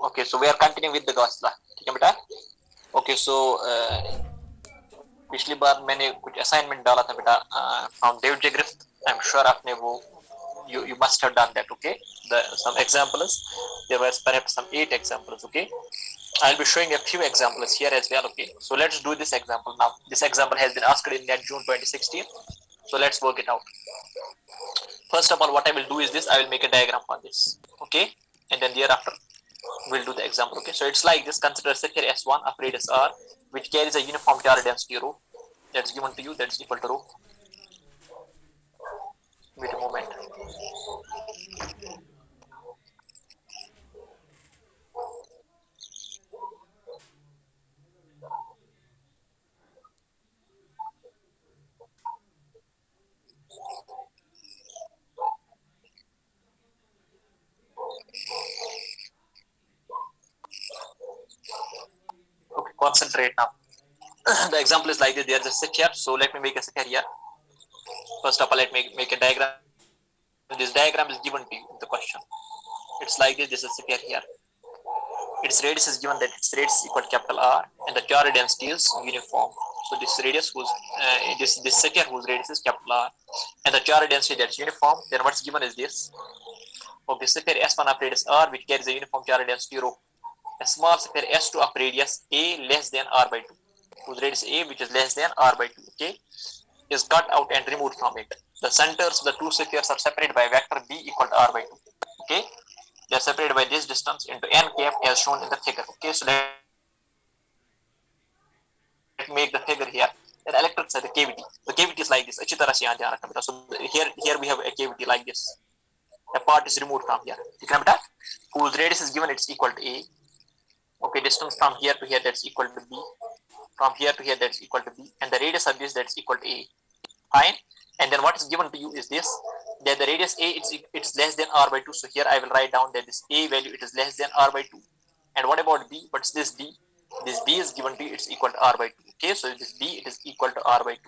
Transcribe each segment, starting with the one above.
Okay, so we are continuing with the Gauss law. ठीक है बेटा? Okay, so पिछली बार मैंने कुछ असाइनमेंट डाला था बेटा from David J. Griffith. I'm sure आपने वो you must have done that. Okay, some examples. There were perhaps some 8 examples. Okay, I'll be showing a few examples here as well. Okay, so let's do this example now. This example has been asked in June 2016. So let's work it out. First of all, what I will do is this: I will make a diagram for this. Okay, and then thereafter we'll do the example. Okay, so it's like this. Consider a sphere S1 of radius R, which carries a uniform charge density rho. That's given to you. That's equal to rho. Wait a moment. Okay, concentrate now. The example is like this. There's a sphere. So let me make a sphere here. First of all, let me make a diagram. This diagram is given to you in the question. It's like this. This is a sphere here. Its radius is given that its radius is equal to capital R, and the charge density is uniform. So this radius whose this sphere whose radius is capital R, and the charge density that's uniform. Then what's given is this. Okay, sphere S1 of radius R, which carries a uniform charge density rho. A small sphere S2 of radius A less than R by 2, whose radius A, which is less than R by 2, okay, is cut out and removed from it. The centers of the two spheres are separated by vector B equal to R by 2. Okay, they are separated by this distance into n cap as shown in the figure. Okay, so let's make the figure here. Then electrodes are the cavity. The cavity is like this. So here we have a cavity like this. A part is removed from here. Whose radius is given, it's equal to A. Okay, distance from here to here, that's equal to B. From here to here, that's equal to B. And the radius of this, that's equal to A. Fine. And then what is given to you is this, that the radius A, it's less than R by 2. So here I will write down that this A value, it is less than R by 2. And what about B? What's this B? This B is given to you, it's equal to R by 2. Okay, so this B, it is equal to R by 2.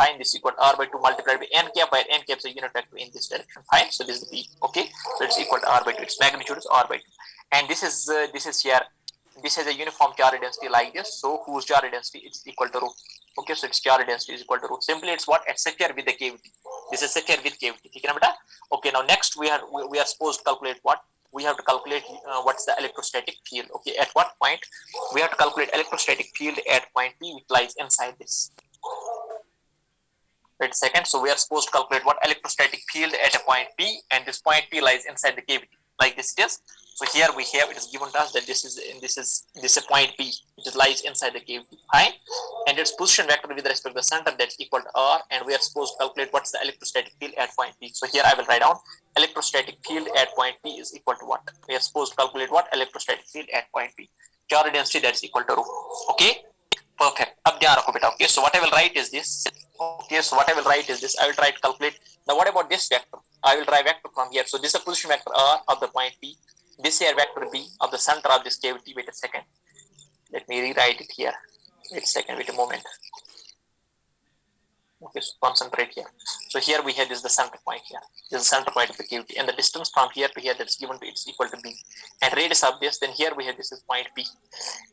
Fine, this is equal to R by 2 multiplied by n cap, where n cap is a unit vector in this direction. Fine, so this is the B. Okay, so it's equal to R by 2. Its magnitude is R by 2. And this is here. This has a uniform charge density like this. So whose charge density is equal to rho. Okay, so its charge density is equal to rho. Simply, it's what? A sphere with a cavity. This is a sphere with cavity. Okay, now next we are supposed to calculate what? We have to calculate what's the electrostatic field. Okay, at what point we have to calculate electrostatic field at point P, which lies inside this. Wait a second. So we are supposed to calculate what electrostatic field at a point P, and this point P lies inside the cavity. Like this it is. So here we have, it is given to us that this is a point P, which lies inside the cavity. Fine. And its position vector with respect to the center, that's equal to R, and we are supposed to calculate what's the electrostatic field at point P. So here I will write down electrostatic field at point P is equal to what? We are supposed to calculate what? Electrostatic field at point P. Charge density, that's equal to rho. Okay. Perfect. Okay, so what I will write is this. Okay, so what I will write is this. I will try to calculate. Now, what about this vector? I will try vector from here. So this is a position vector R of the point P. This here vector B of the center of this cavity. Wait a second. Let me rewrite it here. Wait a second. Wait a moment. Okay, so concentrate here. So here we have this the center point here. This is the center point of the cavity, and the distance from here to here that's given to it's equal to B. And radius of this, then here we have this is point P,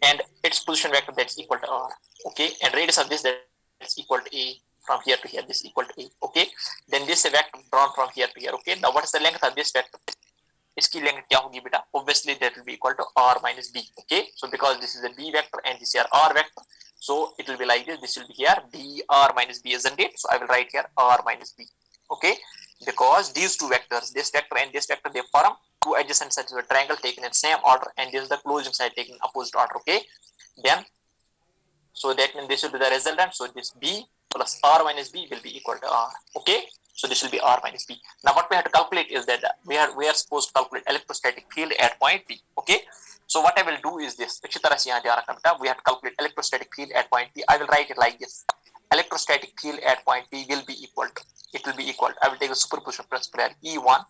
and its position vector that's equal to R. Okay, and radius of this that's equal to A. From here to here, this is equal to A. Okay, then this is a vector drawn from here to here. Okay, now what is the length of this vector? इसकी length क्या होगी बेटा? Obviously that will be equal to R minus B. Okay, so because this is a B vector and this is R vector, so it will be like this. This will be here B R minus B, isn't it? So I will write here R minus B. Okay, because these two vectors, this vector and this vector, they form two adjacent sides of a triangle taken in same order, and this is the closing side taken in opposite order. Okay, then so that means this will be the resultant. So this B plus R minus B will be equal to R. Okay, so this will be R minus B. Now what we have to calculate is that we are supposed to calculate electrostatic field at point P. Okay, so what I will do is this. We have to calculate electrostatic field at point P. I will write it like this. Electrostatic field at point P will be equal to, it will be equal to, I will take the superposition principle here, E1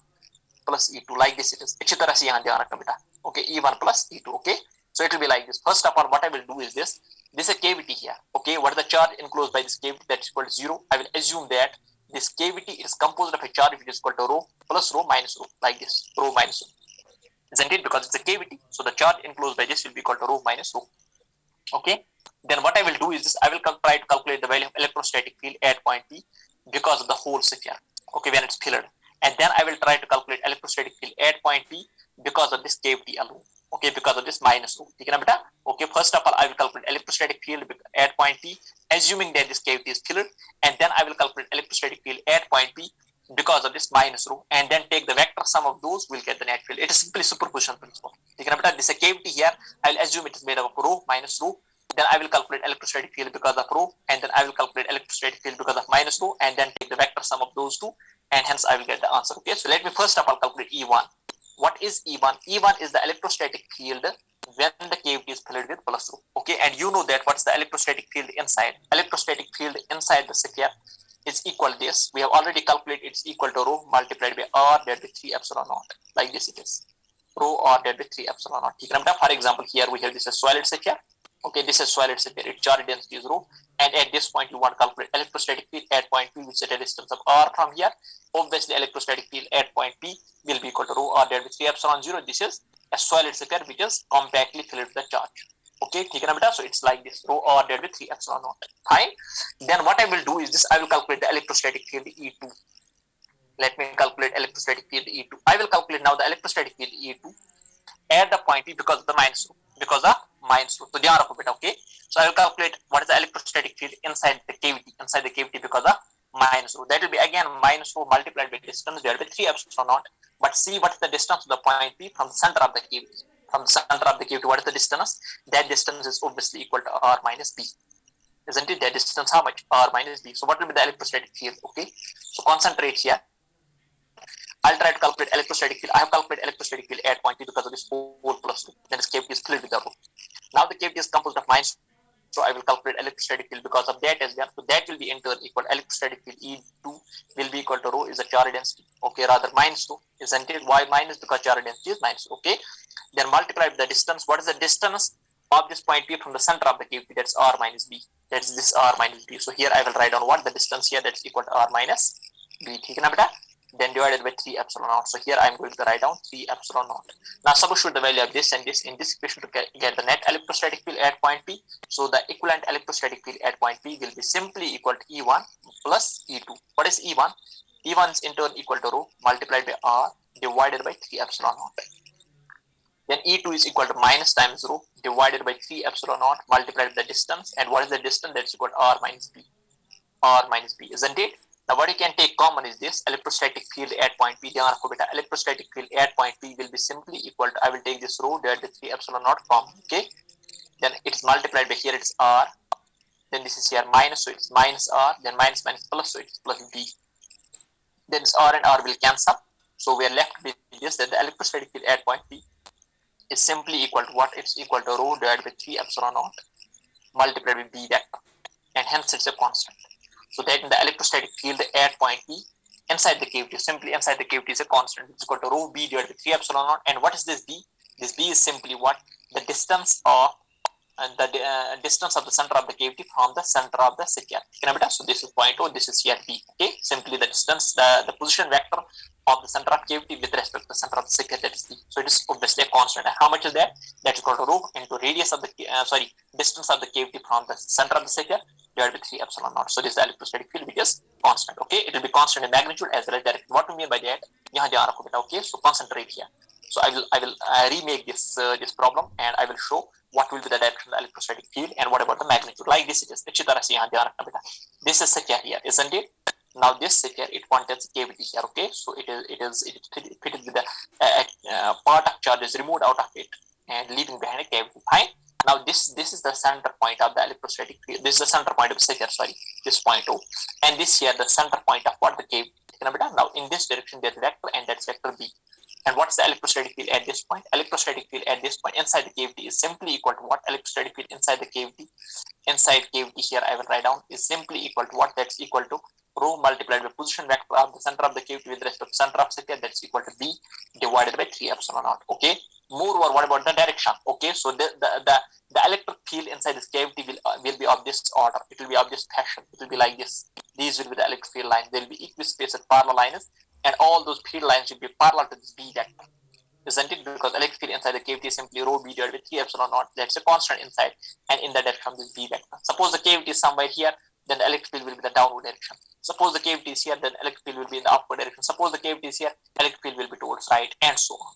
plus E2, like this it is. Okay, E1 plus E2. Okay, so it will be like this. First of all, what I will do is this. This is a cavity here. Okay, what is the charge enclosed by this cavity? That's equal to 0. I will assume that this cavity is composed of a charge which is equal to rho plus rho minus rho, like this, rho minus rho. isn't it? Because it's a cavity, so the charge enclosed by this will be equal to rho minus rho. Okay, then what I will do is this: I will try to calculate the value of electrostatic field at point P because of the whole sphere. Okay, when it's filled, and then I will try to calculate electrostatic field at point P because of this cavity alone. Okay, because of this minus rho. Okay, first of all, I will calculate electrostatic field at point P, assuming that this cavity is filled, and then I will calculate electrostatic field at point P because of this minus rho, and then take the vector sum of those, will get the net field. It is simply superposition principle. This is a cavity here. I will assume it is made up of rho minus rho. Then I will calculate electrostatic field because of rho, and then I will calculate electrostatic field because of minus rho, and then take the vector sum of those two, and hence I will get the answer. Okay, so let me first of all calculate E1. What is E1? E1 is the electrostatic field when the cavity is filled with plus rho. Okay, and you know that what's the electrostatic field inside? Electrostatic field inside the sphere is equal to this. We have already calculated it's equal to rho multiplied by r divided by 3 epsilon naught. Like this it is. Rho r divided by 3 epsilon naught. For example, here we have this a solid sphere. Okay, this is solid sphere. Its charge density is rho. And at this point, you want to calculate electrostatic field at point P, which is at a distance of r from here. Obviously, electrostatic field at point P will be equal to rho r divided by 3 epsilon 0. This is a solid sphere which is compactly filled with the charge. Okay, so it's like this, rho r divided by 3 epsilon naught. Fine. Then what I will do is this: I will calculate the electrostatic field E2. Let me calculate electrostatic field E2. I will calculate now the electrostatic field E2 at the point P because of the minus rho. Because of minus rho. So dhyan rakho beta, okay? So I will calculate what is the electrostatic field inside the cavity because of minus rho. That will be again minus rho multiplied by distance divided by 3 epsilon naught. But see what is the distance of the point P from the center of the cavity. From the center of the cavity, what is the distance? That distance is obviously equal to r minus b. Isn't it? That distance how much? R minus b. So what will be the electrostatic field? Okay. So concentrate here. I'll try to calculate electrostatic field. I have calculated electrostatic field at point P because of this whole plus rho. Then this cavity is filled with the rho. Now the cavity is composed of minus, so I will calculate electrostatic field because of that as well. So that will be in turn equal to electrostatic field E2 will be equal to rho is the charge density. Okay, rather minus rho, isn't it? Why minus? Because charge density is minus. Okay. Then multiply with the distance. What is the distance of this point P from the center of the cavity? That's r minus b. That's this r minus b. So here I will write down what the distance here, that's equal to r minus b. Then divided by 3 epsilon naught. So here I am going to write down 3 epsilon naught. Now substitute the value of this and this in this equation to get the net electrostatic field at point P. So the equivalent electrostatic field at point P will be simply equal to E1 plus E2. What is E1? E1 is in turn equal to rho multiplied by r divided by 3 epsilon naught. Then E2 is equal to minus times rho divided by 3 epsilon naught multiplied by the distance. And what is the distance? That's equal to r minus b. R minus b, isn't it? Now what you can take common is this electrostatic field at point P. Electrostatic field at point P will be simply equal to, I will take this rho divided by 3 epsilon naught common. Okay. Then it's multiplied by, here it's r. Then this is here minus, so it's minus r. Then minus minus plus, so it's plus b. Then this r and r will cancel. So we are left with this, that the electrostatic field at point P is simply equal to what? It's equal to rho divided by 3 epsilon naught multiplied by b vector. And hence it's a constant. So that in the electrostatic field at point P inside the cavity, simply inside the cavity is a constant. It's equal to rho b divided by 3 epsilon naught. And what is this b? This b is simply what? The distance of distance of the center of the cavity from the center of the sphere. So this is point O, this is here b. Okay, simply the distance, the position vector of the center of cavity with respect to the center of the sphere, that is b. So it is obviously a constant. And how much is that? That is equal to rho into radius of the distance of the cavity from the center of the sphere divided by 3 epsilon naught. So this is the electrostatic field which is constant. Okay, it will be constant in magnitude as well as direction. What do we mean by that? Okay, so concentrate here. So I will remake this problem and I will show what will be the direction of the electrostatic field and what about the magnitude. Like this it is. This is sphere here, isn't it? Now this sphere, it contains cavity here. Okay, so it is fitted with the part of charge is removed out of it and leaving behind a cavity. Fine. Now this is the center point of the electrostatic field. This is the center point of the sphere. Sorry, this point O, and this here the center point of what? The cavity. Now in this direction there's vector and that's vector b. And what's the electrostatic field at this point? Electrostatic field at this point inside the cavity is simply equal to what? Electrostatic field inside the cavity. Inside cavity here I will write down is simply equal to what? That's equal to rho multiplied by position vector of the center of the cavity with respect to center of sphere, that's equal to b divided by 3 epsilon naught. Okay. Moreover, what about the direction? Okay, so the electric field inside this cavity will be of this order. It will be of this fashion. It will be like this. These will be the electric field lines. They will be equispaced parallel lines, and all those field lines will be parallel to this b vector. Isn't it? Because cavity is simply rho b divided by 3 epsilon naught. That's a constant inside, and in the direction of this b vector. Suppose the cavity is somewhere here, then the electric field will be the downward direction. Suppose the cavity is here, then electric field will be in the upward direction. Suppose the cavity is here, electric field will be towards right, and so on.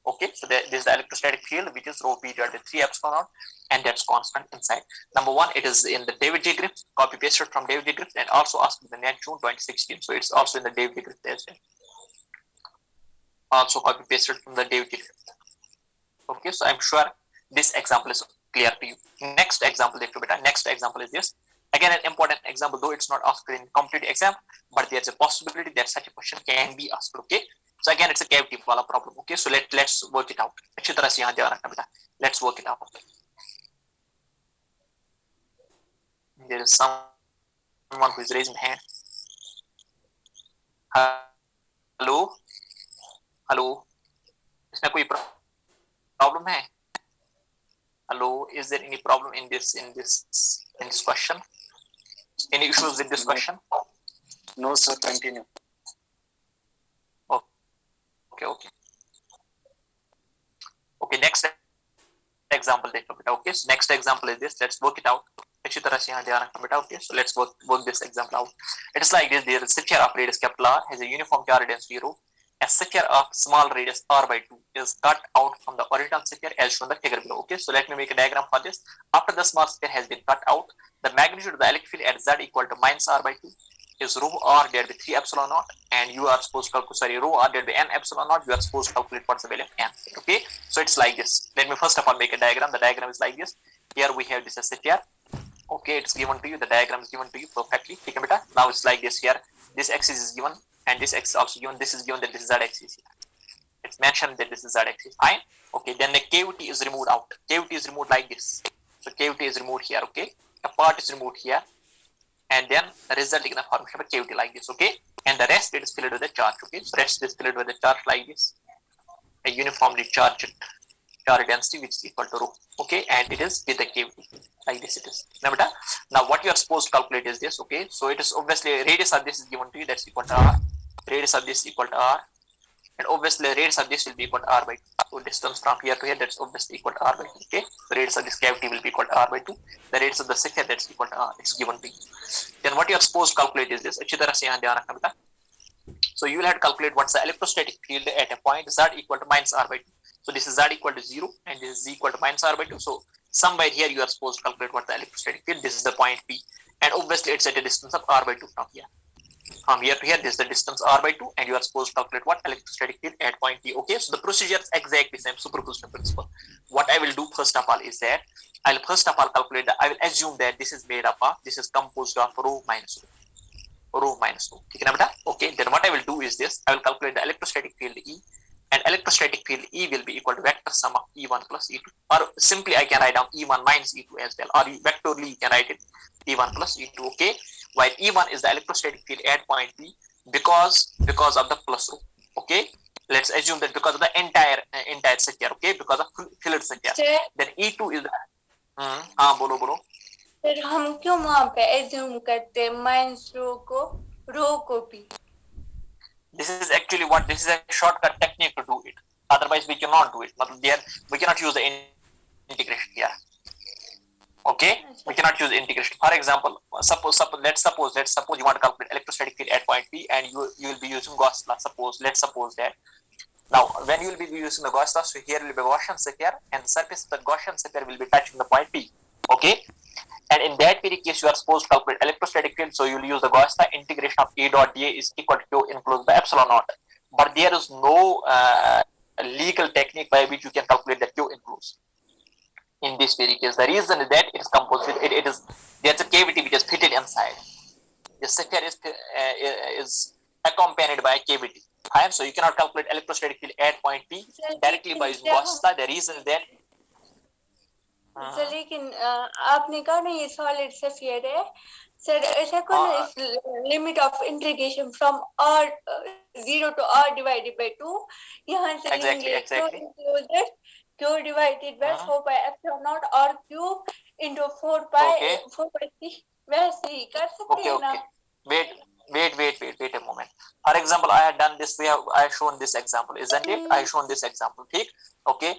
Okay, so this is the electrostatic field, which is rho b divided by 3 epsilon naught, and that's constant inside. Number one, it is in the David J. Griffith, copy pasted from David J. Griffith, and also asked in the net June 2016. So it's also in the David J. Griffith as well. Also copy pasted from the David J. Griffith. Okay, so I'm sure this example is clear to you. Next example, next example is this. Again, an important example, though it's not asked in complete exam, but there's a possibility that such a question can be asked. Okay, so again, it's a cavity wala problem. Okay, so let's work it out. Let's work it out. There is someone who is raising hand. Hello, hello. इसमें कोई problem है? Hello, is there any problem in this question? Any issues with this question? No, sir. Continue. Okay. Next example, okay. So next example is this. Let's work it out. Okay, so let's work this example out. It is like this. There is a sphere of radius capital R has a uniform charge density rho. A sphere of small radius r by 2 is cut out from the original sphere as shown in the figure below. Okay, so let me make a diagram for this. After the small sphere has been cut out, the magnitude of the electric field at z equal to minus r by 2 is rho r divided by 3 epsilon naught, and you are supposed to calculate, rho r divided by n epsilon naught, you are supposed to calculate what's the value of n. Okay, so it's like this. Let me first of all make a diagram. The diagram is like this. Here we have this sphere. Okay, it's given to you. The diagram is given to you perfectly. Now it's like this here. This axis is given, and this axis also given. This is given that this is z axis here. It's mentioned that this is z axis. Fine. Okay, then the cavity is removed out. Cavity is removed like this. So cavity is removed here. Okay, a part is removed here, and then resulting in the formation of a cavity like this. Okay, and the rest it is filled with a charge. Okay, so rest is filled with a charge like this, a uniformly charged charge density which is equal to rho. Okay, and it is with the cavity like this. It is. Now what you are supposed to calculate is this. Okay, so it is obviously radius of this is given to you, that's equal to r. Radius of this is equal to r, and obviously radius of this will be equal to r by 2. So distance from here to here, that's obviously equal to r by 2. Okay, so radius of this cavity will be equal to r by 2. The radius of the sphere, that's equal to r. It's given to you. Then what you are supposed to calculate is this. So you will have to calculate what's the electrostatic field at a point z equal to minus r by 2. So this is z equal to 0, and this is z equal to minus r by 2. So somewhere here you are supposed to calculate what the electrostatic field. This is the point P, and obviously it's at a distance of r by 2 from here. From here to here, this is the distance r by 2, and you are supposed to calculate what electrostatic field at point P. Okay, so the procedure is exactly same, superposition principle. What I will do first of all is that I will first of all calculate that. I will assume that this is made up of, this is composed of rho minus rho. Okay, then what I will do is this. I will calculate the electrostatic field E, and electrostatic field E will be equal to vector sum of E1 plus E2, or simply I can write down E1 minus E2 as well, or vectorly you can write it E1 plus E2. Okay, while E1 is the electrostatic field at point P because of the plus rho. Okay, let's assume that because of the entire sphere. Okay, because of filled sphere. Then E2 is the बोलो फिर हम क्यों वहाँ पे assume करते minus rho को भी? This is actually this is a shortcut technique to do it. Otherwise, we cannot do it. We cannot use the integration here. Okay, we cannot use the integration. For example, let's suppose you want to calculate electrostatic field at point P, and you will be using Gauss law. Let's suppose that. Now, when you will be using the Gauss law, so here will be a Gaussian sphere, and the surface of the Gaussian sphere will be touching the point P. Okay, and in that very case, you are supposed to calculate electrostatic field. So you will use the Gauss law. Integration of A dot dA is equal to Q enclosed by epsilon naught. But there is no legal technique by which you can calculate the Q enclosed. In this very case, the reason is that it is composed with there's a cavity which is fitted inside. The sphere is accompanied by a cavity. Fine, so you cannot calculate electrostatic field at point P directly by using Gauss law. The reason is that. Sir लेकिन आपने कहा ना ये solid sphere है. Sir ऐसा कौन limit of integration from r 0 to r divided by 2 यहाँ से exactly. Q divided by 4 pi epsilon naught r cube into 4 pi 4 pi c वैसे ही कर सकते हैं ना? Wait a moment. For example, I have done this. I have shown this example, isn't it? I have shown this example. ठीक? Okay.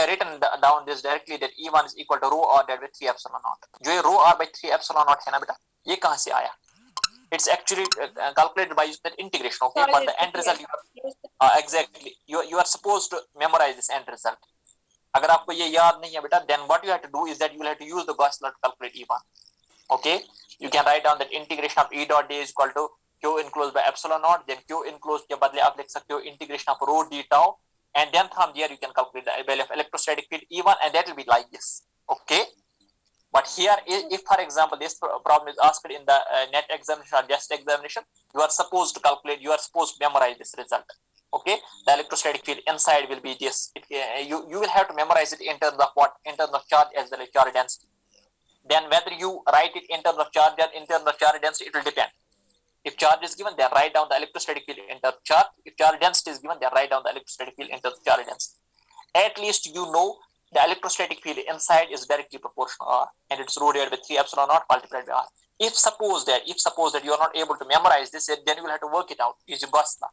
have written down this directly that E1 is equal to rho r divided by 3 epsilon naught. जो ये rho r by 3 epsilon naught है ना बेटा, ये कहाँ से आया? It's actually calculated by using that integration, okay? But the end result, exactly, you are supposed to memorize this end result. अगर आपको ये याद नहीं है बेटा, then what you have to do is that you will have to use the Gauss law to calculate E1. Okay? You can write down that integration of E dot d is equal to Q enclosed by epsilon naught. Then Q enclosed के बदले आप लिख सकते हो integration of rho d tau. And then from there you can calculate the value of electrostatic field E1, and that will be like this. Okay? But here, if for example this problem is asked in the net examination or just examination, you are supposed to calculate, you are supposed to memorize this result. Okay, the electrostatic field inside will be this. You will have to memorize it in terms of what? In terms of charge as well as charge density. Then whether you write it in terms of charge or in terms of charge density, it will depend. If charge is given, then write down the electrostatic field in terms of charge. If charge density is given, then write down the electrostatic field in terms of charge density. At least you know the electrostatic field inside is directly proportional to R, and it's rho divided by 3 epsilon naught multiplied by R. If suppose that you are not able to memorize this, then you will have to work it out using Gauss law.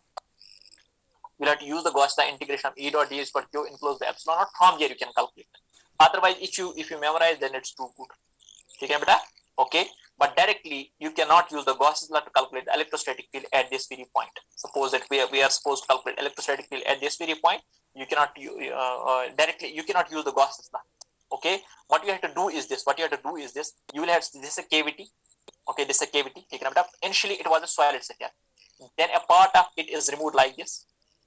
You will have to use the Gauss law integration of E dot d is equal to Q enclosed by epsilon naught. From here you can calculate. Otherwise, if you memorize, then it's too good. Okay, but directly you cannot use the Gauss law to calculate the electrostatic field at this very point. Suppose that we are supposed to calculate electrostatic field at this very point. You cannot directly. You cannot use the Gauss law. Okay, what you have to do is this. You will have this a cavity. Okay, this is a cavity. Initially, it was a solid sphere. Then a part of it is removed like this.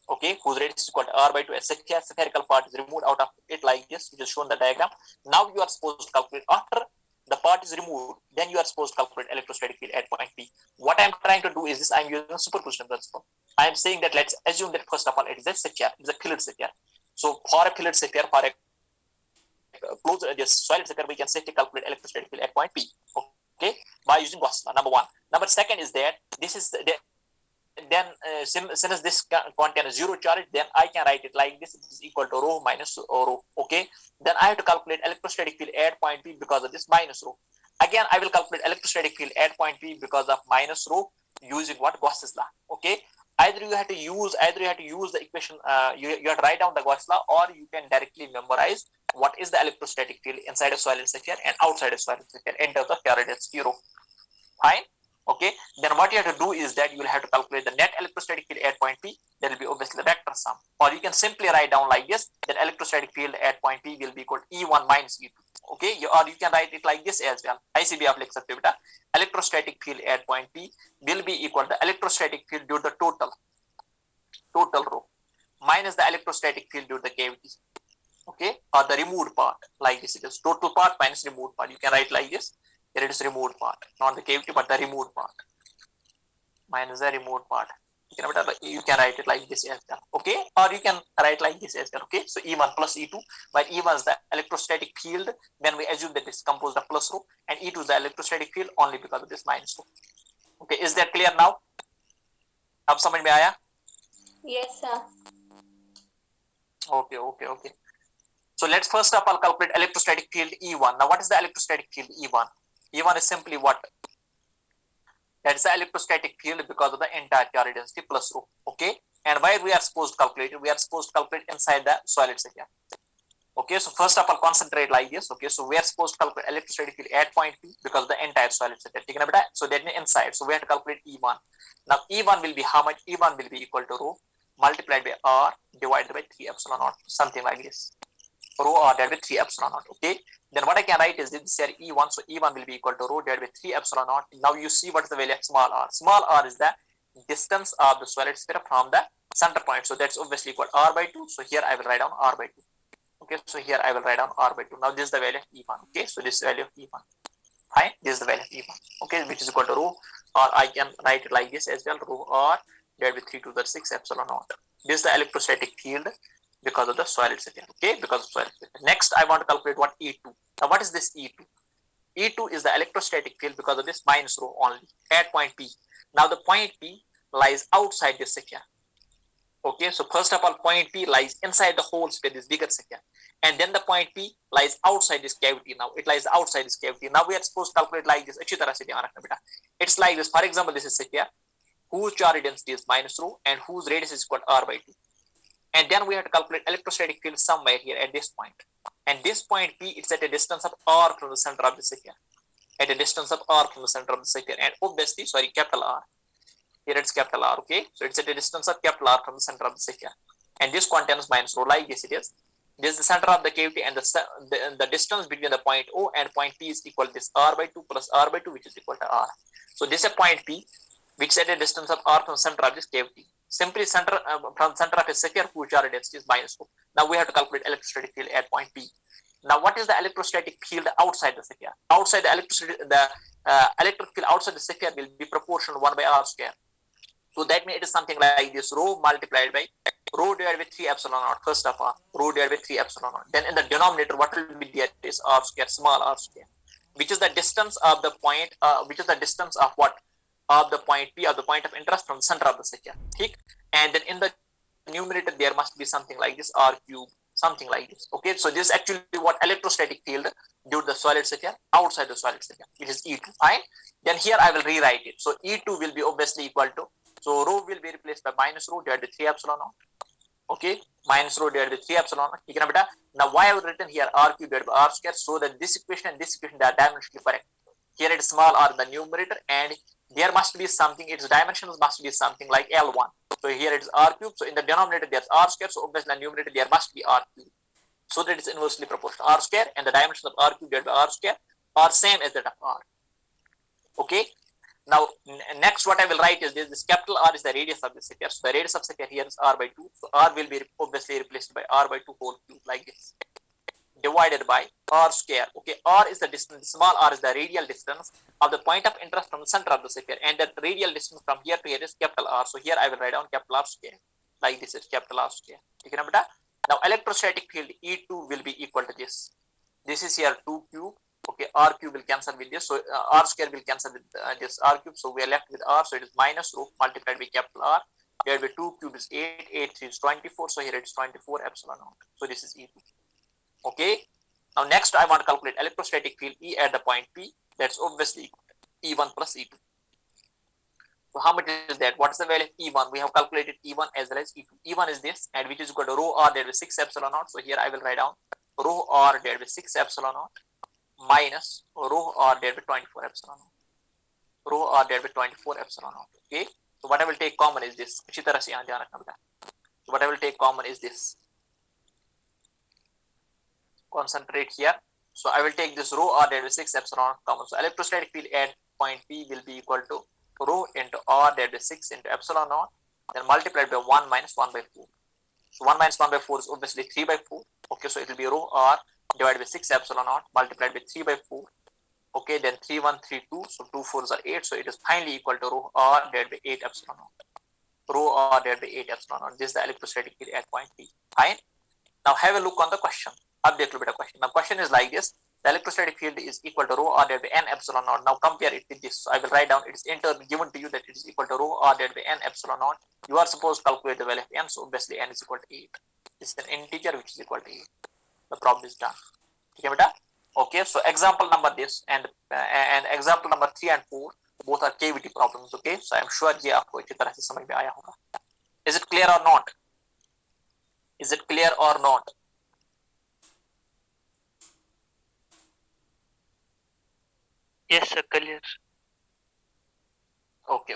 Okay, whose radius is equal to r by 2. A spherical part is removed out of it like this, which is shown in the diagram. Now you are supposed to calculate after the part is removed. Then you are supposed to calculate electrostatic field at point P. What I am trying to do is this. I am using superposition principle. I am saying that let's assume that first of all it is a sphere. It is a filled sphere. So for a filled sphere, for a closed solid sphere, we can safely calculate electrostatic field at point P. Okay, by using Gauss law. Number one. Number second is that this is then since this contains zero charge, then I can write it like this. It is equal to rho minus rho. Okay, then I have to calculate electrostatic field at point P because of this minus rho. Again, I will calculate electrostatic field at point P because of minus rho using what? Gauss's law. Okay, either you have to use the equation. You have to write down the Gauss law, or you can directly memorize what is the electrostatic field inside a solid sphere and outside a solid sphere in terms of charge density rho. Fine. Okay, then what you have to do is that you will have to calculate the net electrostatic field at point P. There will be obviously the vector sum, or you can simply write down like this, that electrostatic field at point P will be equal to E1 minus E2. Okay, or you can write it like this as well. ICB आप लिख सकते हो बेटा. Electrostatic field at point P will be equal to electrostatic field due to the total rho minus the electrostatic field due to the cavity. Okay, or the removed part, like this. It is total part minus removed part. You can write like this. Here it is removed part, not the cavity, but the removed part minus the removed part. You can write it like this as well. Okay, or you can write like this as well. Okay, so E1 plus E2, while E1 is the electrostatic field, then we assume that it's composed of plus rho, and E2 is the electrostatic field only because of this minus rho. Okay, is that clear now? अब समझ में आया? Yes, sir. Okay. So let's first of all calculate electrostatic field E1. Now, what is the electrostatic field E1? E1 is simply what? That is the electrostatic field because of the entire charge density plus rho. Okay, and where we are supposed to calculate it? We are supposed to calculate inside the solid sphere. Okay, so first of all concentrate like this. Okay, so we are supposed to calculate electrostatic field at point P because of the entire solid sphere. So that means inside. So we have to calculate E1. Now E1 will be how much? E1 will be equal to rho multiplied by R divided by 3 epsilon naught, something like this. Rho R divided by 3 epsilon naught. Okay, then what I can write is this here E1. So E1 will be equal to rho divided by 3 epsilon naught. Now you see what is the value of small r. Small r is the distance of the solid sphere from the center point. So that's obviously equal to r by 2. So here I will write down r by 2. Okay, so here I will write down r by 2. Now this is the value of E1. Okay, so this is the value of E1. Fine, this is the value of E1. Okay, which is equal to rho, or I can write it like this as well, rho r divided by 3 to the 6 epsilon naught. This is the electrostatic field because of the solid sphere. Okay, because of solid sphere. Next, I want to calculate what E2. Now, what is this E2? E2 is the electrostatic field because of this minus rho only at point P. Now, the point P lies outside this sphere. Okay, so first of all, point P lies inside the whole sphere, this bigger sphere, and then the point P lies outside this cavity. Now, it lies outside this cavity. Now, we are supposed to calculate like this. It's like this. For example, this is sphere whose charge density is minus rho and whose radius is equal to r by 2. And then we have to calculate electrostatic field somewhere here at this point. And this point P, it's at a distance of r from the center of the sphere. At a distance of r from the center of the sphere. And obviously, sorry, capital R. Here it's capital R, okay? So it's at a distance of capital R from the center of the sphere. And this contains minus rho, like this it is. This is the center of the cavity, and the distance between the point O and point P is equal to this r by 2 plus r by 2, which is equal to r. So this is a point P, which is at a distance of r from the center of this cavity. Simply center from center of a sphere whose charge density is minus rho. Now we have to calculate electrostatic field at point P. Now what is the electrostatic field outside the sphere? Outside the electric field outside the sphere will be proportional 1 by r square. So that means it is something like this, rho multiplied by rho divided by 3 epsilon naught, first of all, rho divided by 3 epsilon naught. Then in the denominator, what will be there is r square, small r square, which is the distance of the point, which is the distance of what? Of the point P, of the point of interest from the center of the sphere. And then in the numerator, there must be something like this, r cube, something like this. Okay, so this is actually what electrostatic field due to the solid sphere outside the solid sphere, which is E2. Fine. Then here I will rewrite it. So E2 will be obviously equal to, so rho will be replaced by minus rho divided by 3 epsilon naught. Okay, minus rho divided by 3 epsilon naught. Now why I have written here r cube divided by r square, so that this equation and this equation, they are dimensionally correct. Here it is small r in the numerator, and there must be something, its dimensions must be something like L1. So here it is r cube. So in the denominator there's r square. So obviously in the numerator there must be r cube. So that it's inversely proportional. R square and the dimensions of r cube divided by r square are same as that of r. Okay. Now next what I will write is this capital R is the radius of the sphere. So the radius of the sphere here is r by 2. So r will be obviously replaced by r by 2 whole cube, like this, divided by r square. Okay, r is the distance, small r is the radial distance of the point of interest from the center of the sphere, and the radial distance from here to here is capital R. So here I will write down capital R square, like this is capital R square. Now electrostatic field E2 will be equal to this. This is here 2 cube. Okay, r cube will cancel with this, so r square will cancel with this r cube. So we are left with r. So it is minus rho multiplied by capital R divided by 2 cube is 8, 8 3 is 24. So here it is 24 epsilon naught. So this is E2. Okay. Now next I want to calculate electrostatic field E at the point P. That's obviously E1 plus E2. So how much is that? What is the value of E1? We have calculated E1 as well as E2. E1 is this, and which is equal to rho r divided by 6 epsilon naught. So here I will write down rho r divided by 6 epsilon naught minus rho r divided by 24 epsilon naught. Rho r divided by 24 epsilon naught. Okay. So what I will take common is this. So what I will take common is this. Concentrate here. So I will take this rho r divided by 6 epsilon common. So electrostatic field at point P will be equal to rho into r divided by 6 into epsilon naught, then multiplied by 1 minus 1 by 4. So 1 minus 1 by 4 is obviously 3 by 4. Okay, so it will be rho r divided by 6 epsilon naught multiplied by 3 by 4. Okay, then 3 1 3 2. So 2 4s are 8. So it is finally equal to rho r divided by 8 epsilon naught. Rho r divided by 8 epsilon naught. This is the electrostatic field at point P. Fine. Now have a look on the question. Now question is like this. The electrostatic field is equal to rho r divided by n epsilon naught. Now compare it with this. So I will write down, it is given to you that it is equal to rho r divided by n epsilon naught. You are supposed to calculate the value of n. So obviously n is equal to 8. This is an integer which is equal to 8. The problem is done. Okay, so example number this and example number 3 and 4 both are cavity problems. Okay, so I am sure ये आपको अच्छी तरह से समझ में आया होगा. Is it clear or not? Is it clear or not? Yes, sir, clear. Okay.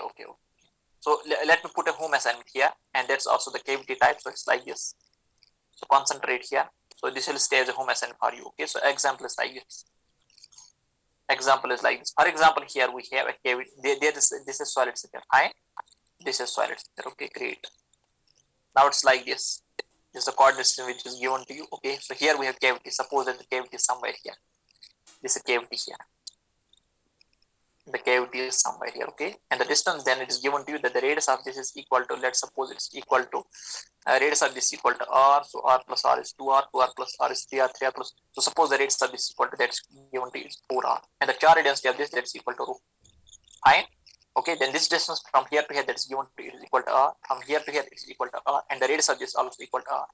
So let me put a home assignment here, and that's also the cavity type. So it's like this. So concentrate here. So this will stay as a home assignment for you. Okay, so example is like this. For example, here we have a cavity. This is solid sphere. Fine. This is solid sphere. Okay, great. Now it's like this. This is the coordinate system which is given to you. Okay, so here we have cavity. Suppose that the cavity is somewhere here. This is a cavity here. The cavity is somewhere here. Okay, and the distance then it is given to you that the radius of this is equal to, let's suppose it's equal to radius of this is equal to r. So r plus r is 2r, 2r plus r is 3r, 3r plus. So suppose the radius of this is equal to, that's given to you is 4r, and the charge density of this, that's equal to rho. Fine. Okay, then this distance from here to here, that is given to you is equal to r. From here to here is equal to r, and the radius of this also equal to r.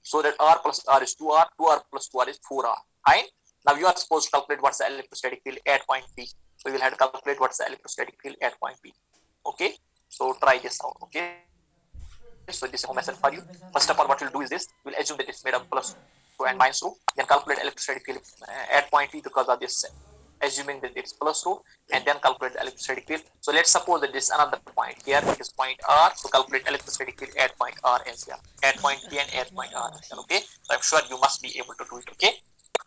So that r plus r is 2r, 2r plus 2r is 4r. Fine. Now you are supposed to calculate what's the electrostatic field at point P. So you will have to calculate what's the electrostatic field at point P. Okay, so try this out. Okay, So this is home method for you. First of all, what we'll do is this: we'll assume that it's made of plus rho and minus rho. Then calculate electrostatic field at point P because of this, assuming that it's plus rho, and then calculate the electrostatic field. So let's suppose that this is another point. Here it is point R. So calculate electrostatic field at point R as well. At point P and at point R as well. Okay. So I'm sure you must be able to do it. Okay.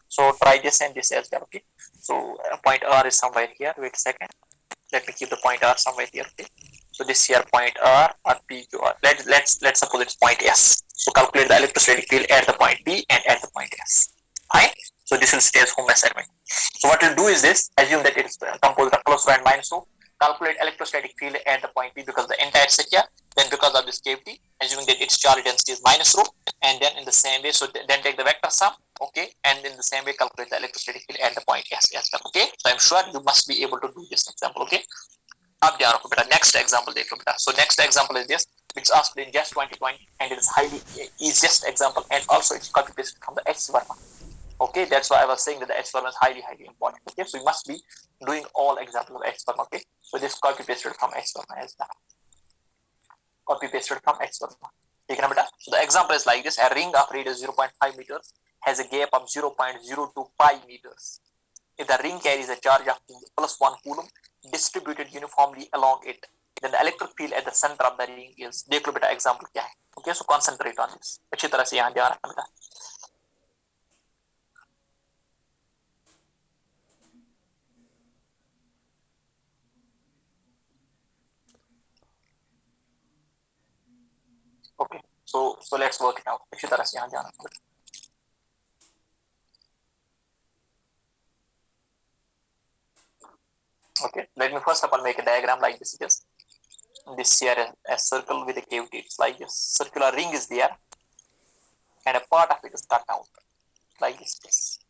So try this and this as well. Okay. So point R is somewhere here. Wait a second. Let me keep the point R somewhere here. Okay. So this here point R or P Q R. Let's suppose it's point S. So calculate the electrostatic field at the point P and at the point S. Fine. So this will stay as home assignment. So what we'll do is this: assume that it is composed of plus rho and minus rho. Calculate electrostatic field at the point P because the entire set here. Then because of this cavity, assuming that its charge density is minus rho, and then in the same way, so then take the vector sum, okay, and in the same way calculate the electrostatic field at the point S as well. Okay. So I'm sure you must be able to do this example. Okay. Next example, so next example is this, which is asked in just 2020, and it is highly easiest example, and also it's copy pasted from the H Verma. Okay, that's why I was saying that the H Verma is highly important. Okay, so you must be doing all examples of H Verma. Okay, so this copy pasted from H Verma as well. Copy pasted from H Verma. So the example is like this: a ring of radius 0.5 meters has a gap of 0.025 meters. If the ring carries a charge of plus 1 coulomb distributed uniformly along it, then the electric field at the center of the ring is. देख लो बेटा example क्या है. Okay, so concentrate on this. अच्छी तरह से यहाँ ध्यान रखना बेटा. Okay, so let's work it out. अच्छी तरह से यहाँ ध्यान रखना बेटा. Okay, let me first of all make a diagram like this. Just this here a circle with a cavity. It's like this circular ring is there, and a part of it is cut out like this.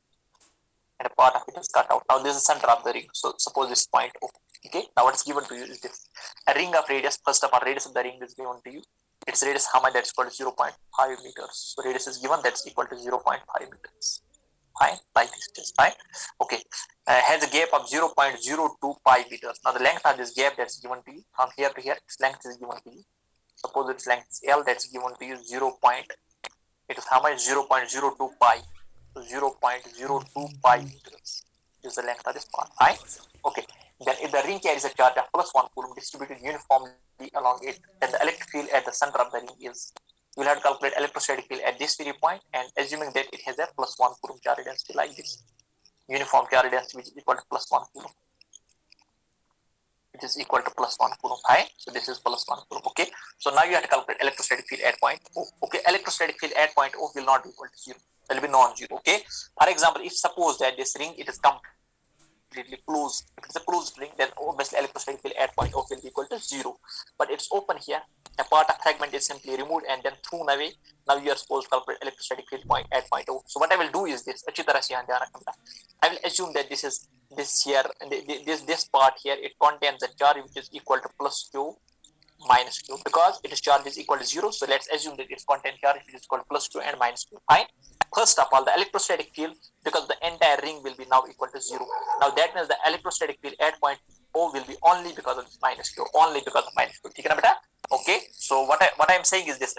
And a part of it is cut out. Now this is the center of the ring. So suppose this point O. Okay. Now what is given to you is this: a ring of radius. First of all, radius of the ring is given to you. Its radius how much? That's equal to 0.5 meters. So radius is given. That's equal to 0.5 meters. Fine, like this is fine. Okay, has a gap of 0.025 meters. Now the length of this gap that's given to you from here to here, its length is given to you. Suppose its length is L, that's given to you it is how much? 0.02 pi. So 0.025 meters is the length of this part. Fine. Okay. Then if the ring carries a charge of plus 1 coulomb distributed uniformly along it, then the electric field at the center of the ring is. You'll have to calculate electrostatic field at this very point, and assuming that it has a plus 1 coulomb charge density like this, uniform charge density which is equal to plus 1 coulomb, which is equal to plus 1 coulomb. Right? So this is plus 1 coulomb. Okay. So now you have to calculate electrostatic field at point O. Okay. Electrostatic field at point O will not be equal to 0. It will be non-zero. Okay. For example, if suppose that this ring it is completely closed, if it's a closed ring, then obviously electrostatic field at point O will be equal to 0. But it's open here. A part of fragment is simply removed and then thrown away. Now you are supposed to calculate electrostatic field point at point O. So what I will do is this. I will assume that this is this here, this part here, it contains a charge which is equal to plus Q minus Q, because its charge is equal to 0. So let's assume that its content charge which is equal to plus Q and minus Q. Fine. First of all, the electrostatic field, because the entire ring will be now equal to 0. Now that means the electrostatic field at point O will be only because of this minus Q, only because of minus Q. Okay, so what I am saying is this.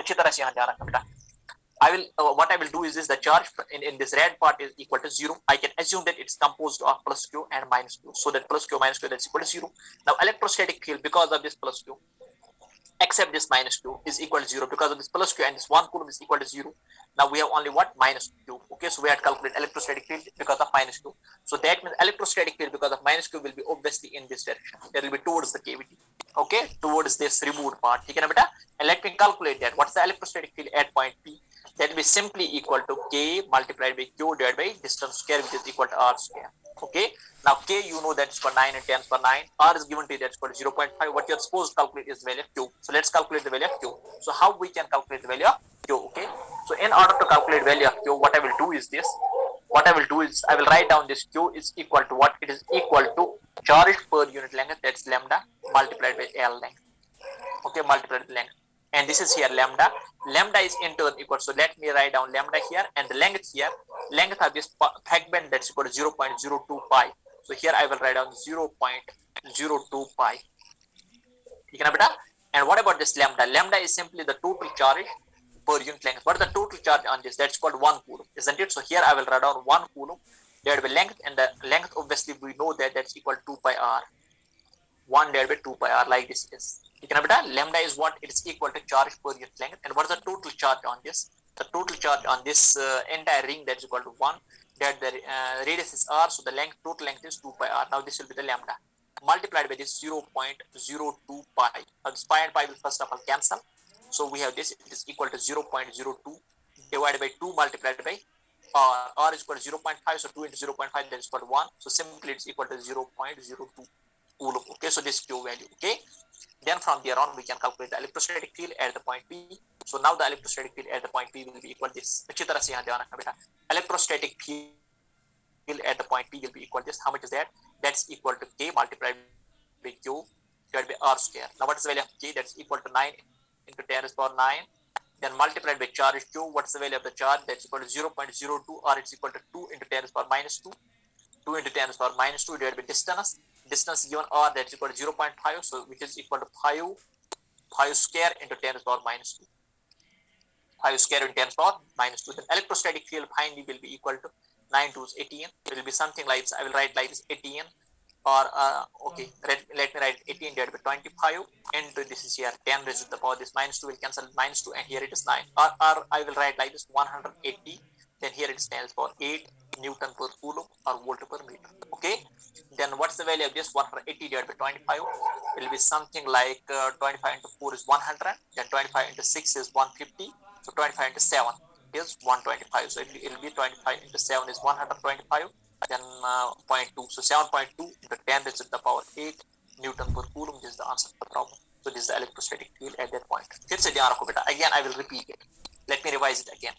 I will what I will do is this: the charge in this red part is equal to 0. I can assume that it's composed of plus Q and minus Q. So that plus Q minus Q that's equal to 0. Now electrostatic field because of this plus Q, except this minus Q, is equal to 0 because of this plus Q, and this 1 coulomb is equal to 0. Now we have only what? Minus Q. Okay, so we have to calculate electrostatic field because of minus Q. So that means electrostatic field because of minus Q will be obviously in this direction. It will be towards the cavity. Okay, towards this removed part. And let me calculate that. What's the electrostatic field at point P? That will be simply equal to K multiplied by Q divided by distance square, which is equal to R square. Okay, now K you know that's for 9 and 10 per 9. R is given to you that's for 0.5. What you're supposed to calculate is the value of Q. So let's calculate the value of Q. So how we can calculate the value of Q? Okay, so in order to calculate value of Q, what I will do is this. What I will do is I will write down this Q is equal to what? It is equal to charge per unit length, that's lambda, multiplied by L length. Okay, multiplied by length. And this is here lambda. Lambda is in turn equal. So let me write down lambda here, and the length here, length of this fragment that's equal to 0.02 pi. So here I will write down 0.02 pi. And what about this lambda? Lambda is simply the total charge per unit length. What is the total charge on this? That's called 1 coulomb, isn't it? So here I will write down 1 coulomb divided by length, and the length obviously we know that that's equal to 2 pi r. 1 divided by 2 pi r, like this is. Lambda is what? It is equal to charge per unit length. And what is the total charge on this? The total charge on this entire ring, that's equal to 1. That the radius is r, so the length, total length is 2 pi r. Now this will be the lambda multiplied by this 0.02 pi. Now this pi and pi will first of all cancel. So we have this, it is equal to 0.02 divided by 2 multiplied by r. R is equal to 0.5, so 2 into 0.5, that is equal to 1. So simply it's equal to 0.02 coulomb. Okay, so this Q value. Okay, then from there on we can calculate the electrostatic field at the point P. So now the electrostatic field at the point P will be equal to this. Electrostatic field at the point P will be equal to this. How much is that? That's equal to K multiplied by Q divided by R square. Now what is the value of K? That's equal to 9 into 10 raised to power 9. Then multiplied by charge Q. What's the value of the charge? That's equal to 0.02, or it's equal to 2 into 10 raised to power minus 2. 2 into 10 raised to power minus 2 divided by distance. Distance given r, that's equal to 0.5, so which is equal to 5 square into 10 raised to power minus 2. 5 square into 10 raised to power minus 2. Then electrostatic field finally will be equal to 9 to 18. It will be something like this. I will write like this 18, or okay, let me write 18 divided by 25 into this is here 10 raised to the power, this minus 2 will cancel minus 2, and here it is 9. Or I will write like this 180, then here it is 10 raised to the power 8 Newton per coulomb or volt per meter. Okay, then what's the value of this? 180 divided by 25 will be something like 25 into 4 is 100, then 25 into 6 is 150, so 25 into 7 is 125, so it will be 25 into 7 is 125, then 0.2, so 7.2 into 10 raised to the power 8 Newton per coulomb. This is the answer to the problem. So this is the electrostatic field at that point. Again I will repeat it. Let me revise it again.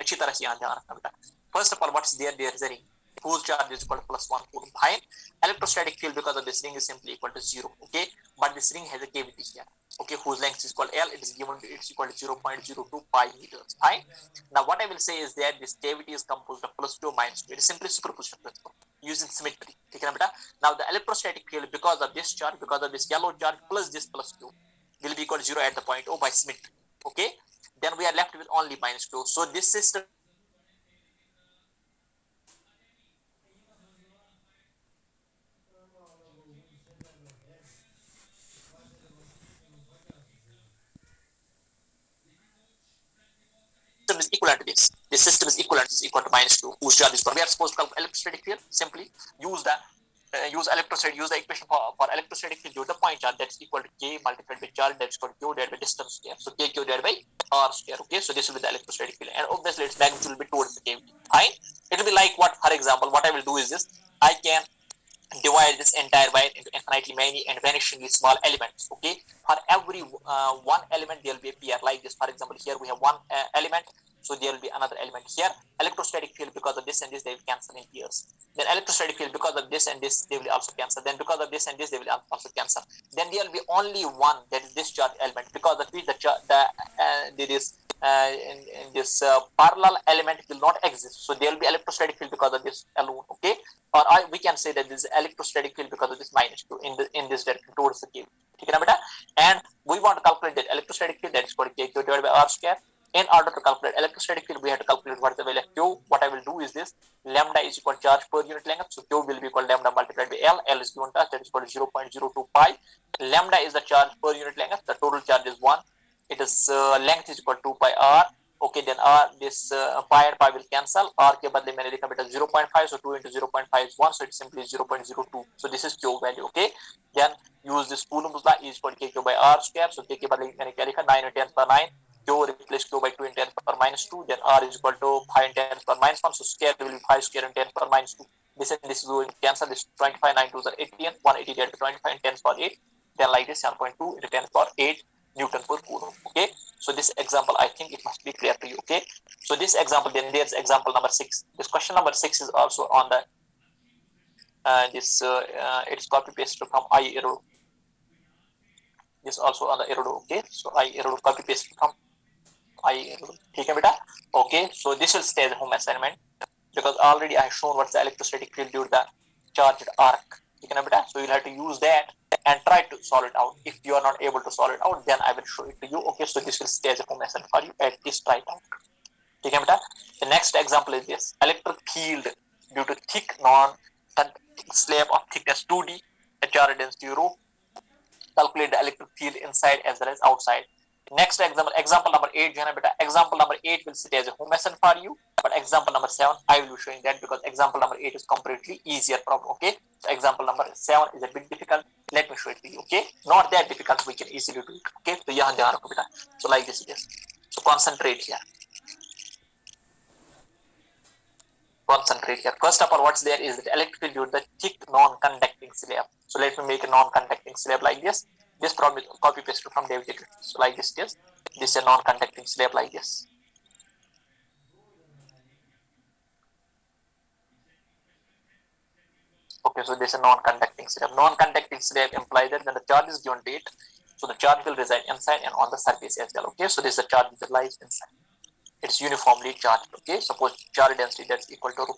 First of all, what's there? There is a ring whose charge is equal to plus 1 coulomb. Fine. Electrostatic field because of this ring is simply equal to 0. Okay, but this ring has a cavity here. Okay, whose length is equal to L. It is given to it's equal to 0.02 pi meters. Fine. Now what I will say is that this cavity is composed of plus 2 minus 2. It is simply superposition principle using symmetry. Now the electrostatic field because of this charge, because of this yellow charge plus this plus 2 will be equal to 0 at the point O by symmetry. Okay, then we are left with only minus 2. So this system is equivalent to this. This system is equivalent is equal to minus 2, whose charge is 1. We are supposed to calculate electrostatic field. Simply use the use the equation for electrostatic field. Use the point charge that's equal to K multiplied by charge that's equal to Q divided by distance square. So K Q divided by R square. Okay, so this will be the electrostatic field, and obviously its magnitude will be towards the cavity. Fine. It will be like what? For example, what I will do is this: I can divide this entire wire into infinitely many and vanishingly small elements. Okay, for every one element there will be a pair like this. For example, here we have one element, so there will be another element here. Electrostatic field because of this and this they will cancel in pairs. Then electrostatic field because of this and this they will also cancel. Then because of this and this they will also cancel. Then there will be only one, that is this charge element, because of which this parallel element will not exist. So there will be electrostatic field because of this alone. Okay, or we can say that this is electrostatic field because of this minus 2 in this direction towards the cave. And we want to calculate that electrostatic field, that is called K Q divided by R square. In order to calculate electrostatic field, we have to calculate what is the value of Q. What I will do is this: lambda is equal to charge per unit length, so Q will be equal to lambda multiplied by L. L is given to us, that is equal to 0.02 pi. Lambda is the charge per unit length. The total charge is 1. It is length is equal to 2 pi r. Okay, then r this pi and pi will cancel. R के बदले मैंने लिखा बेटा 0.5, so 2 into 0.5 is 1, so it's simply 0.02. So this is Q value. Okay, then use this Coulomb's law is equal to K Q by R square. So K के बदले मैंने क्या लिखा 9 into 10 per 9. Q replace Q by 2 into 10 per minus 2. Then R is equal to 5 into 10 per minus 1. So square will be 5 square into 10 per minus 2. This and this is going to cancel. This 25 9 2s are 18. 180 divided by 25 and 10 per 8. Then like this 7.2 into 10 per 8 Newton per coulomb. Okay, so this example I think it must be clear to you. Okay, so this example, then there's example number 6. This question number 6 is also on the it's copy pasted from Irodov. This also on the Irodov. Okay, so Irodov copy pasted from Irodov. Okay, so this will stay as a home assignment because already I have shown what's the electrostatic field due to the charged arc. So you'll have to use that and try to solve it out. If you are not able to solve it out, then I will show it to you. Okay, so this will stay as a home assignment for you. At least try it out. Okay, beta. The next example is this: electric field due to thick non-conducting slab of thickness 2D, a charge density rho. Calculate the electric field inside as well as outside. Next example number 8, Jana beta. Example number 8 will sit as a home assignment for you, but example number 7 I will be showing that because example number 8 is completely easier problem. Okay, so example number 7 is a bit difficult. Let me show it to you. Okay, not that difficult, we can easily do it. Okay, so yahan dhyan rakho beta. So like this it is. So concentrate here. Concentrate here. First of all, what's there is the electric field due to the thick non-conducting slab. So let me make a non-conducting slab like this. This problem is copy pasted from David Griffith. So like this it is. This is a non-conducting slab like this. Okay, so this is a non-conducting slab. Non-conducting slab implies that when the charge is given to it, so the charge will reside inside and on the surface as well. Okay, so this is the charge that lies inside. It's uniformly charged. Okay, suppose charge density that's equal to rho.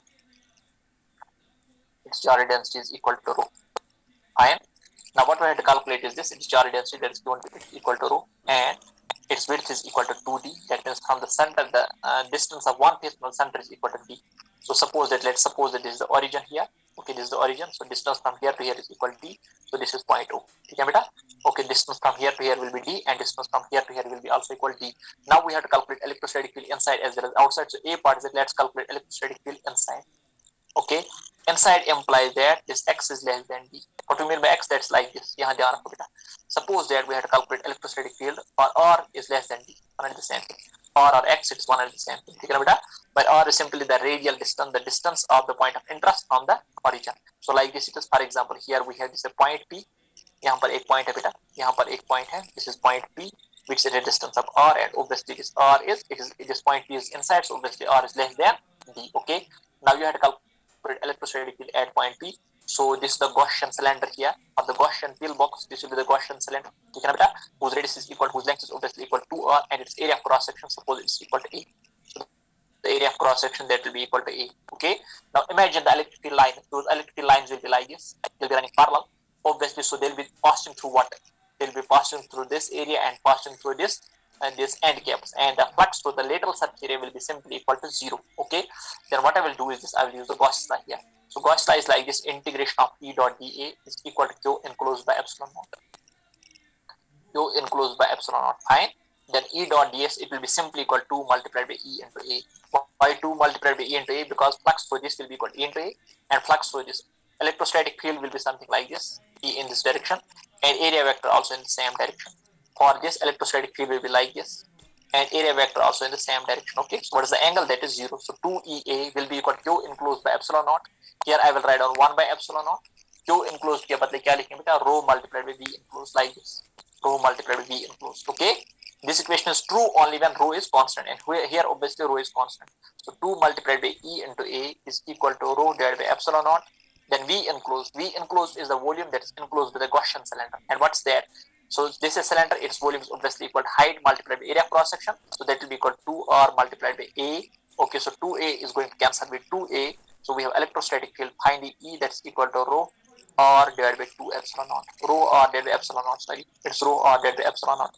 Its charge density is equal to rho. Fine. Now what we have to calculate is this: its charge density that is given to it is equal to rho, and its width is equal to 2d. That means from the center, the distance of one face from the center is equal to d. So let's suppose that this is the origin here. Okay, this is the origin. So distance from here to here is equal to d. So this is 0.0. Okay, beta. Okay, distance from here to here will be d, and distance from here to here will be also equal to d. Now we have to calculate electrostatic field inside as well as outside. So A part is that let's calculate electrostatic field inside. Okay, inside implies that this x is less than d. What do you mean by x? That's like this. Suppose that we have to calculate electrostatic field for r is less than d. One and the same thing. R or x, it's one and the same thing. But r is simply the radial distance, the distance of the point of interest from the origin. So like this it is. For example, here we have this a point P. यहाँ पर एक point है बेटा. यहाँ पर एक point है. This is point P, which is a distance of r, and obviously this r is this point P is inside, so obviously r is less than d. Okay. Now you have to calculate electrostatic field at point P. So this is the Gaussian cylinder here, or the Gaussian pillbox. This will be the Gaussian cylinder, whose radius is equal, whose length is obviously equal to r, and its area of cross section, suppose it's equal to a. So the area of cross section that will be equal to a. Okay. Now imagine the electric field line. Those electric field lines will be like this. They'll be running parallel. Obviously, so they'll be passing through what? They'll be passing through this area and passing through this and this end caps, and the flux through the lateral surface area will be simply equal to 0. Okay. Then what I will do is this: I will use the Gauss law here. So Gauss law is like this: integration of E dot dA is equal to Q enclosed by epsilon naught. Q enclosed by epsilon naught. Fine. Then E dot ds, it will be simply equal to 2 multiplied by E into A. Why 2 multiplied by E into A? Because flux through this will be equal to E into A, and flux through this electrostatic field will be something like this, E in this direction, and area vector also in the same direction. For this, electrostatic field will be like this, and area vector also in the same direction. Okay, so what is the angle? That is 0. So 2EA will be equal to Q enclosed by epsilon naught. Here I will write down 1 by epsilon naught. Q enclosed के बदले क्या लिखेंगे बेटा? Rho multiplied by V enclosed, like this. Rho multiplied by V enclosed. Okay, this equation is true only when rho is constant, and here obviously rho is constant. So 2 multiplied by E into A is equal to rho divided by epsilon naught. Then V enclosed. V enclosed is the volume that is enclosed by the Gaussian cylinder. And what's there? So this is cylinder. Its volume is obviously equal to height multiplied by area of cross section. So that will be equal to 2R multiplied by A. Okay, so 2A is going to cancel with 2A. So we have electrostatic field. Find the E, that's equal to rho R divided by 2 epsilon naught. Rho R divided by epsilon naught. Sorry, it's rho R divided by epsilon naught.